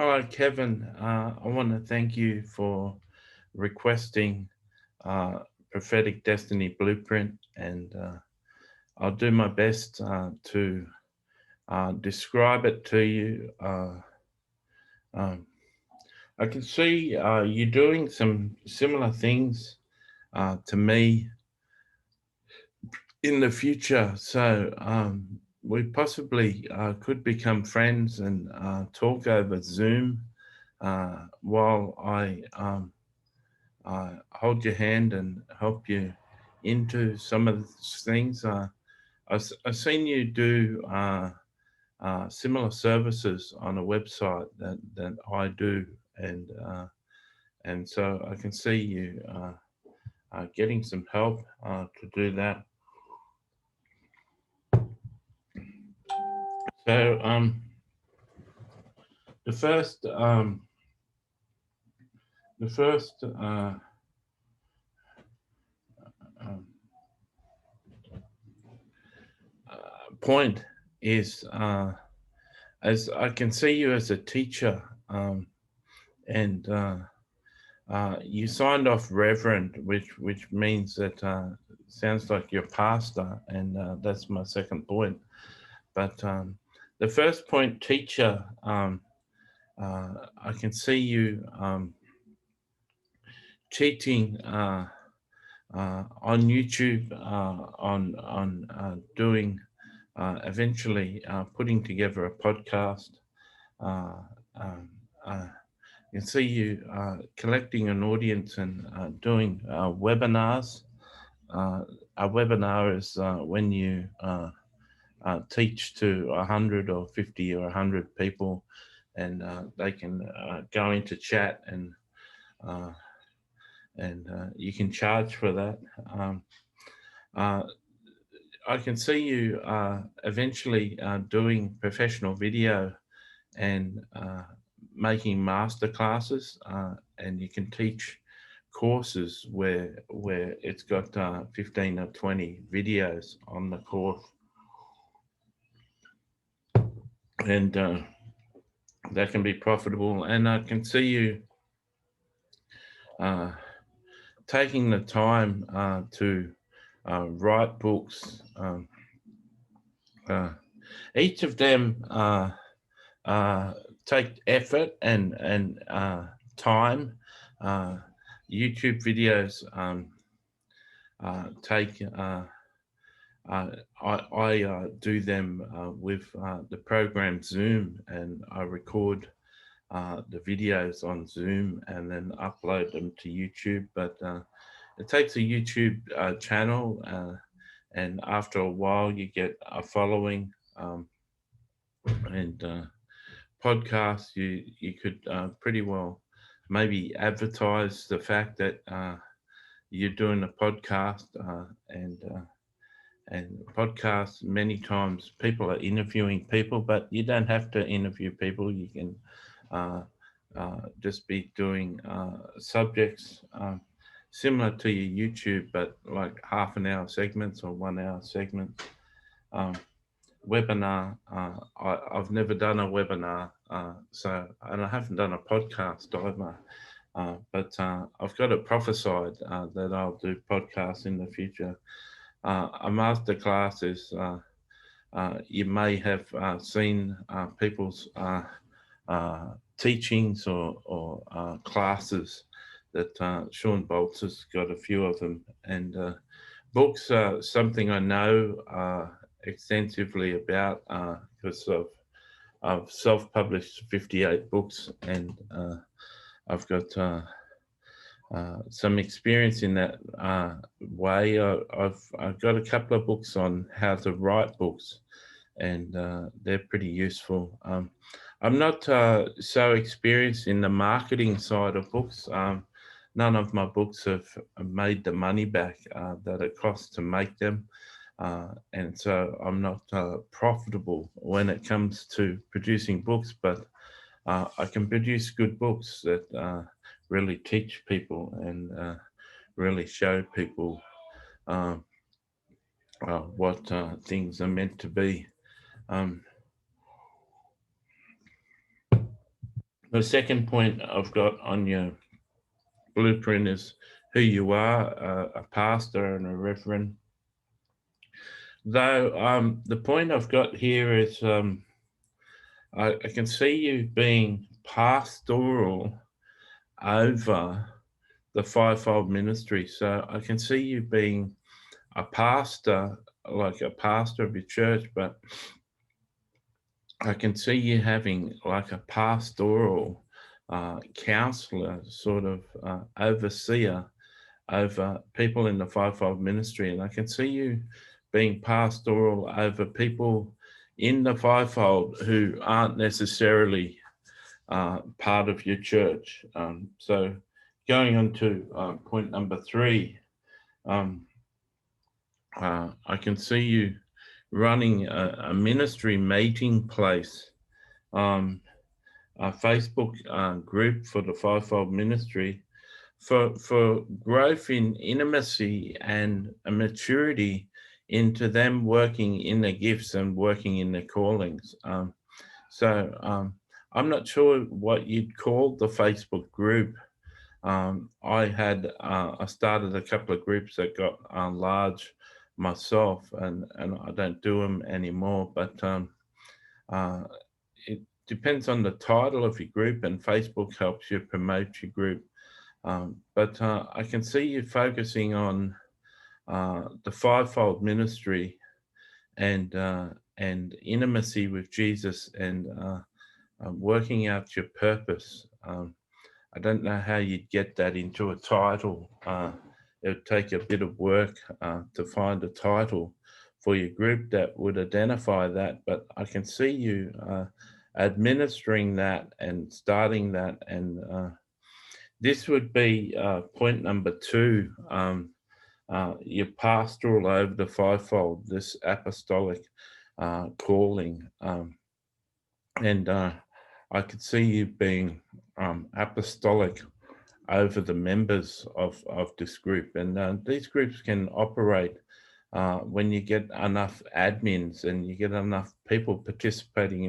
Hello, Kevin. I want to thank you for requesting uh, Prophetic Destiny Blueprint, and I'll do my best to describe it to you. Um, I can see you doing some similar things to me in the future, so we possibly could become friends and talk over Zoom while I hold your hand and help you into some of the things. I've seen you do similar services on a website that I do, and so I can see you getting some help to do that. So the first the first um, point is as I can see you as a teacher, and you signed off Reverend, which means that sounds like you're pastor, and that's my second point. But the first point, teacher, I can see you teaching on YouTube, on doing eventually putting together a podcast. Uh, um, uh, you can see you collecting an audience and doing webinars. A webinar is when you teach to 100 or 50 or 100 people, and they can go into chat, uh, and you can charge for that. Uh, I can see you eventually doing professional video and making master classes, and you can teach courses where it's got 15 or 20 videos on the course, and that can be profitable. And I can see you uh, taking the time to write books. Uh, each of them uh, take effort and time. Uh, YouTube videos take. I do them with the program Zoom, and I record the videos on Zoom and then upload them to YouTube. But it takes a YouTube channel, and after a while, you get a following. And podcasts, you could pretty well maybe advertise the fact that you're doing a podcast, and podcasts, many times people are interviewing people, but you don't have to interview people. You can uh, just be doing subjects similar to your YouTube, but like half an hour segments or 1 hour segments. Um, webinar, I've never done a webinar, and I haven't done a podcast either. But I've got it prophesied that I'll do podcasts in the future. A masterclass is you may have seen people's teachings or classes that Sean Bolts has got a few of them, and books are something I know extensively about because I've self-published 58 books, and I've got some experience in that way. I've got a couple of books on how to write books, and they're pretty useful. I'm not so experienced in the marketing side of books. None of my books have made the money back that it costs to make them. And so I'm not profitable when it comes to producing books, but I can produce good books that really teach people and really show people um, what things are meant to be. Um, The second point I've got on your blueprint is who you are, a pastor and a reverend. Though the point I've got here is I can see you being pastoral over the fivefold ministry. So I can see you being a pastor, like a pastor of your church, but I can see you having like a pastoral counselor, sort of overseer over people in the fivefold ministry. And I can see you being pastoral over people in the fivefold who aren't necessarily part of your church. So going on to point number 3, I can see you running a ministry meeting place, a Facebook group for the fivefold ministry for growth in intimacy and a maturity into them working in their gifts and working in their callings. So I'm not sure what you'd call the Facebook group. I started a couple of groups that got large myself, and I don't do them anymore. But uh, it depends on the title of your group, and Facebook helps you promote your group. But I can see you focusing on the fivefold ministry and intimacy with Jesus, and working out your purpose. I don't know how you'd get that into a title. It would take a bit of work to find a title for your group that would identify that, but I can see you administering that and starting that. And this would be point number 2, your pastoral over the fivefold, this apostolic calling. And I could see you being apostolic over the members of this group. And these groups can operate when you get enough admins and you get enough people participating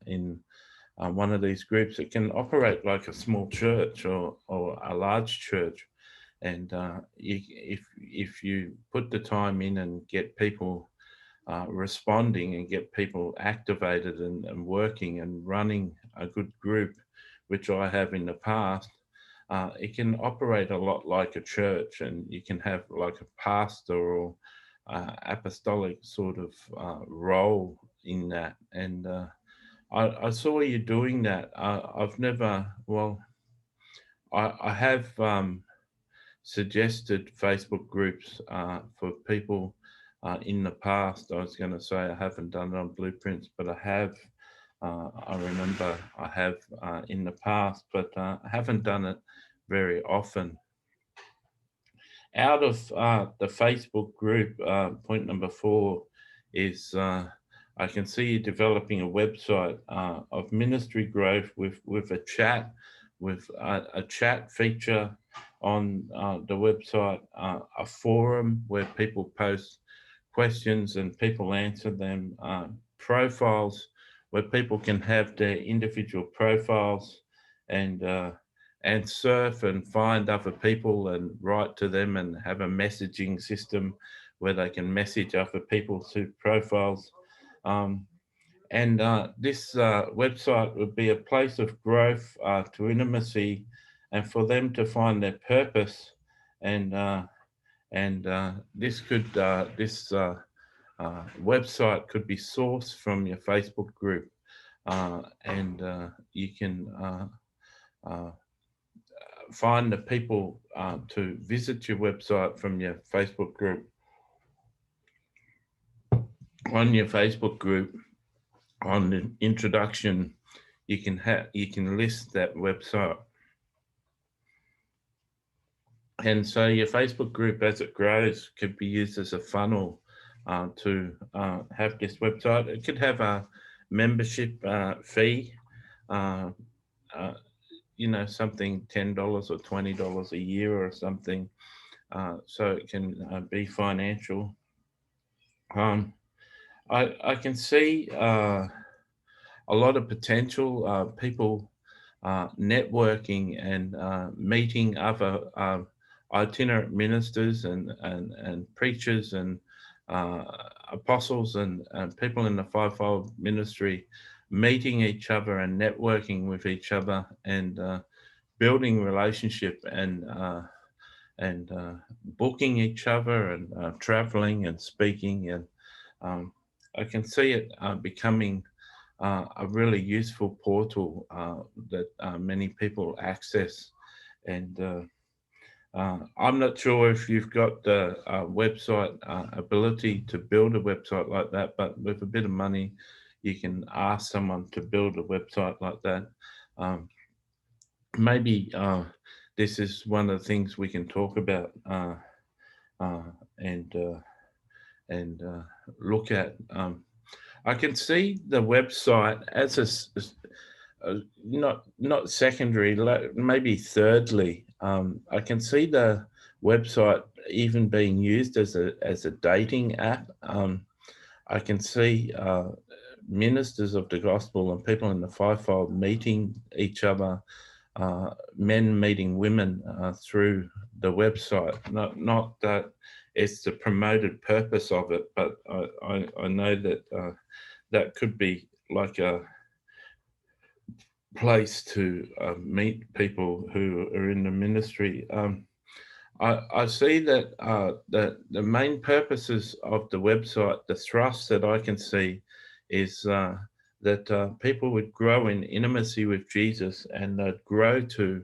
in one of these groups. It can operate like a small church or a large church. And if you put the time in and get people responding and get people activated and working and running a good group, which I have in the past, it can operate a lot like a church, and you can have like a pastoral apostolic sort of role in that. And I saw you doing that. I've never, well, I have suggested Facebook groups for people in the past. I was going to say I haven't done it on Blueprints, but I have. I remember I have in the past, but I haven't done it very often. Out of the Facebook group, point number 4 is I can see you developing a website of ministry growth with a chat, with a chat feature on the website, a forum where people post questions and people answer them, profiles where people can have their individual profiles and and surf and find other people and write to them, and have a messaging system where they can message other people through profiles. Um, and this website would be a place of growth to intimacy, and for them to find their purpose. And this website could be sourced from your Facebook group, and you can find the people to visit your website from your Facebook group. On your Facebook group, on the introduction, you can list that website. And so your Facebook group, as it grows, could be used as a funnel to have this website. It could have a membership fee, uh, uh, something $10 or $20 a year or something. So it can be financial. I can see a lot of potential. People networking and meeting other itinerant ministers and preachers and apostles and people in the fivefold ministry, meeting each other and networking with each other and building relationship and booking each other and traveling and speaking. And I can see it becoming a really useful portal that many people access. And I'm not sure if you've got the website ability to build a website like that, but with a bit of money, you can ask someone to build a website like that. Maybe this is one of the things we can talk about and look at. I can see the website as not secondary, maybe thirdly. I can see the website even being used as a dating app. I can see ministers of the gospel and people in the fivefold meeting each other, men meeting women through the website. Not that it's the promoted purpose of it, but I know that that could be like a place to meet people who are in the ministry. I see that the main purposes of the website, the thrust that I can see, is that people would grow in intimacy with Jesus and they'd grow to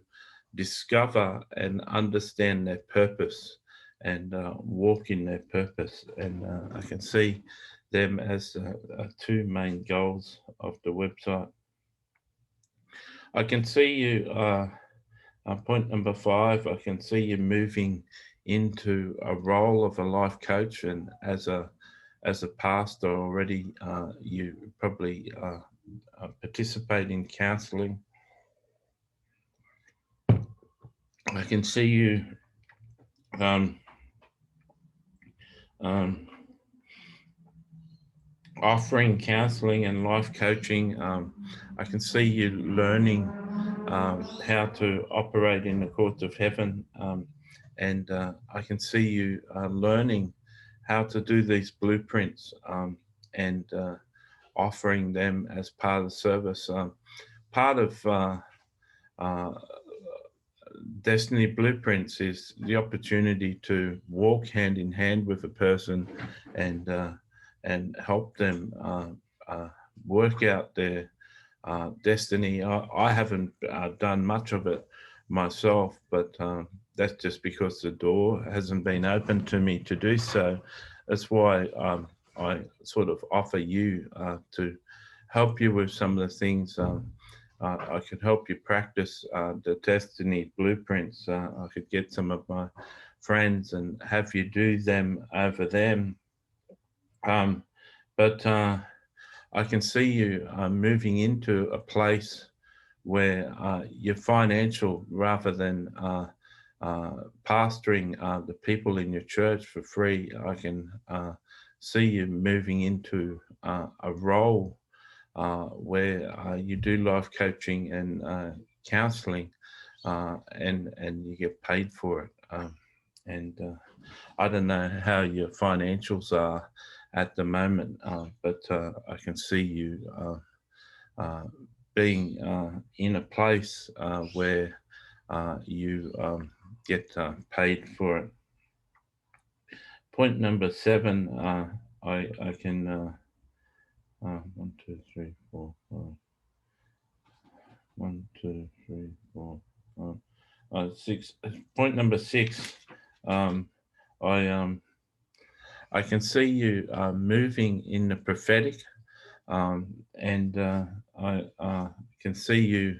discover and understand their purpose and walk in their purpose. And I can see them as two main goals of the website. I can see you, point number 5, I can see you moving into a role of a life coach, and as a pastor already, you probably participate in counselling. I can see you offering counselling and life coaching. I can see you learning how to operate in the courts of heaven, and I can see you learning how to do these blueprints and offering them as part of the service. Part of Destiny Blueprints is the opportunity to walk hand in hand with a person and help them work out their destiny. I haven't done much of it myself, but that's just because the door hasn't been open to me to do so. That's why I sort of offer you to help you with some of the things. I could help you practice the Destiny Blueprints. I could get some of my friends and have you do them over them. But I can see you moving into a place where you're financial rather than pastoring the people in your church for free. I can see you moving into a role where you do life coaching and counselling, and you get paid for it. And I don't know how your financials are at the moment, but I can see you being in a place where you get paid for it. Point number 7, I can 1, 2, 3, 4, 5. 1, 2, 3, 4, 5, 6. Point number 6. I can see you moving in the prophetic, and I can see you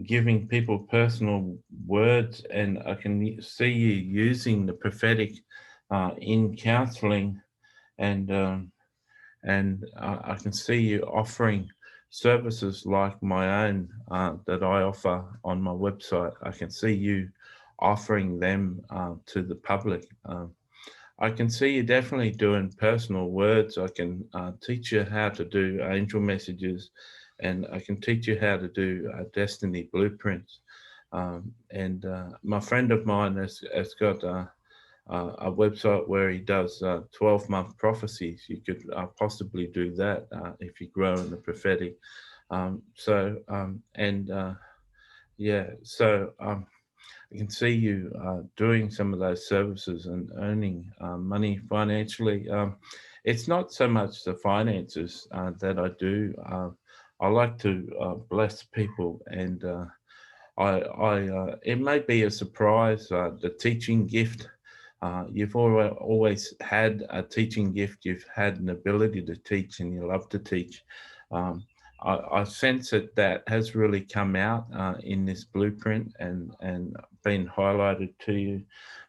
giving people personal words, and I can see you using the prophetic in counselling, and I can see you offering services like my own that I offer on my website. I can see you offering them to the public. I can see you definitely doing personal words. I can teach you how to do angel messages and I can teach you how to do destiny blueprints. And my friend of mine has got a website where he does 12-month prophecies. You could possibly do that if you grow in the prophetic. I can see you doing some of those services and earning money financially. It's not so much the finances that I do. I like to bless people, and it may be a surprise. The teaching gift. You've always had a teaching gift. You've had an ability to teach, and you love to teach. I sense that has really come out in this blueprint and been highlighted to you.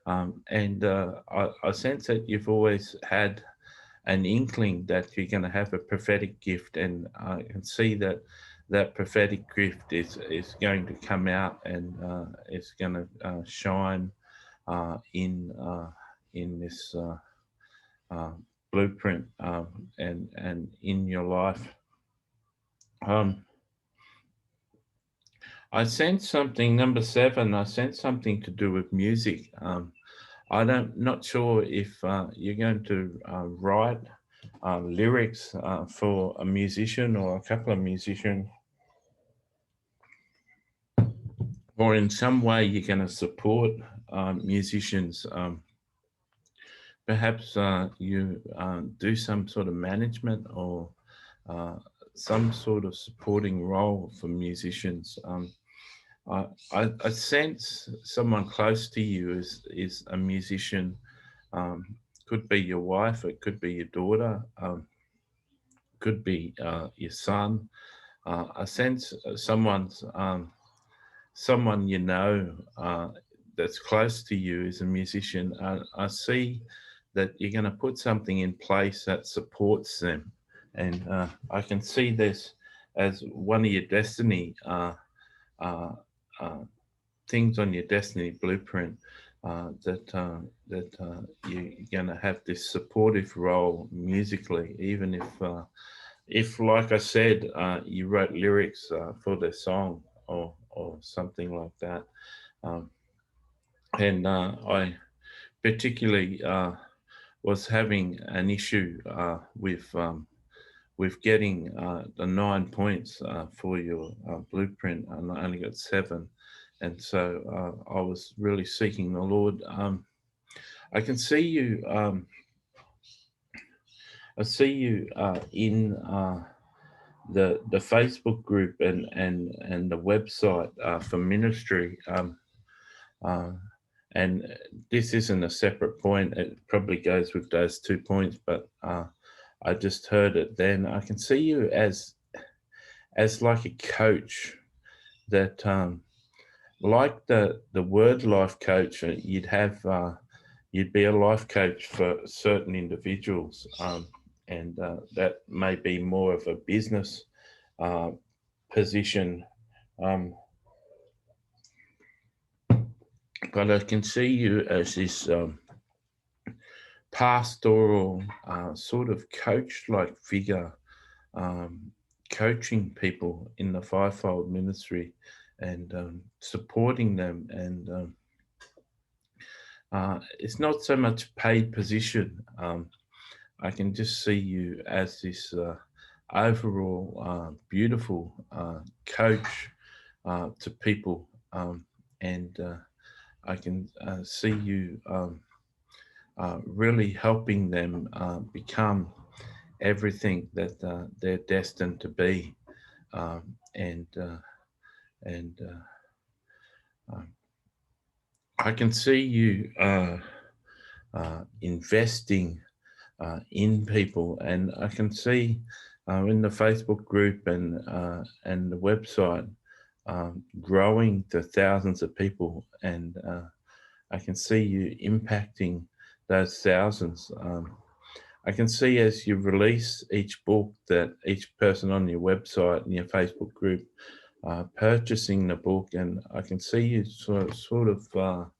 I sense that you've always had an inkling that you're going to have a prophetic gift, and I can see that prophetic gift is going to come out and is going to shine in this uh, blueprint and in your life. I sense something, number 7. I sense something to do with music. Not sure if you're going to write lyrics for a musician or a couple of musicians, or in some way you're going to support musicians. Perhaps you do some sort of management or uh, some sort of supporting role for musicians. I sense someone close to you is a musician. Could be your wife, it could be your daughter, could be your son. I sense someone you know that's close to you is a musician. I see that you're going to put something in place that supports them, and I can see this as one of your destiny uh, uh, things on your destiny blueprint. That you're going to have this supportive role musically, even if, like I said, you wrote lyrics for their song or something like that. Um, and I particularly was having an issue with getting the 9 points for your blueprint, and I only got 7. And so I was really seeking the Lord. I can see you. I see you in the Facebook group and the website for ministry. Uh, and this isn't a separate point. It probably goes with those 2 points, but I just heard it then. I can see you as like a coach that, like the word life coach, you'd be a life coach for certain individuals, and that may be more of a business uh, position. Um, but I can see you as this pastoral sort of coach-like figure, um, coaching people in the fivefold ministry and supporting them. And it's not so much paid position. I can just see you as this overall beautiful coach to people, and I can see you really helping them become everything that they're destined to be, and and um, I can see you investing in people, and I can see in the Facebook group and the website growing to thousands of people, and I can see you impacting those thousands. I can see as you release each book that each person on your website and your Facebook group purchasing the book, and I can see you sort of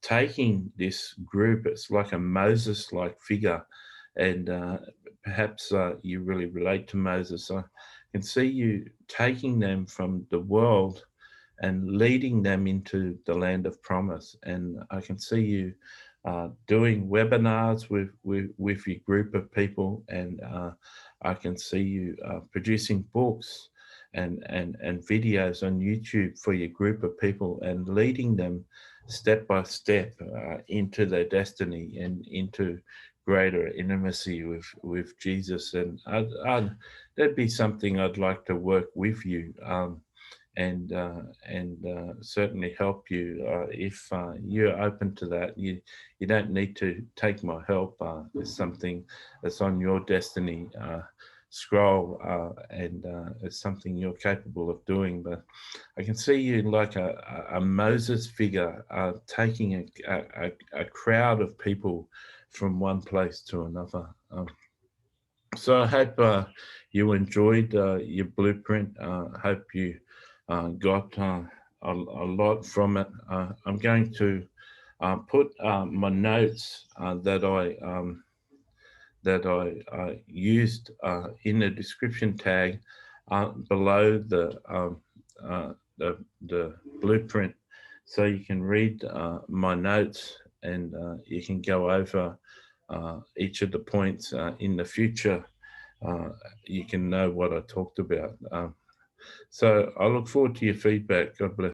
taking this group. It's like a Moses-like figure, and perhaps you really relate to Moses. can see you taking them from the world and leading them into the land of promise. And I can see you doing webinars with your group of people, and I can see you producing books and videos on YouTube for your group of people and leading them step by step into their destiny and into greater intimacy with Jesus. And that'd be something I'd like to work with you. And certainly help you if you're open to that. You don't need to take my help. It's something that's on your destiny scroll, and it's something you're capable of doing. But I can see you like a Moses figure taking a crowd of people from one place to another. So I hope you enjoyed your blueprint. I hope you got a lot from it. I'm going to put my notes that I used in the description tag below the blueprint, so you can read my notes, and you can go over each of the points in the future. You can know what I talked about. So I look forward to your feedback. God bless.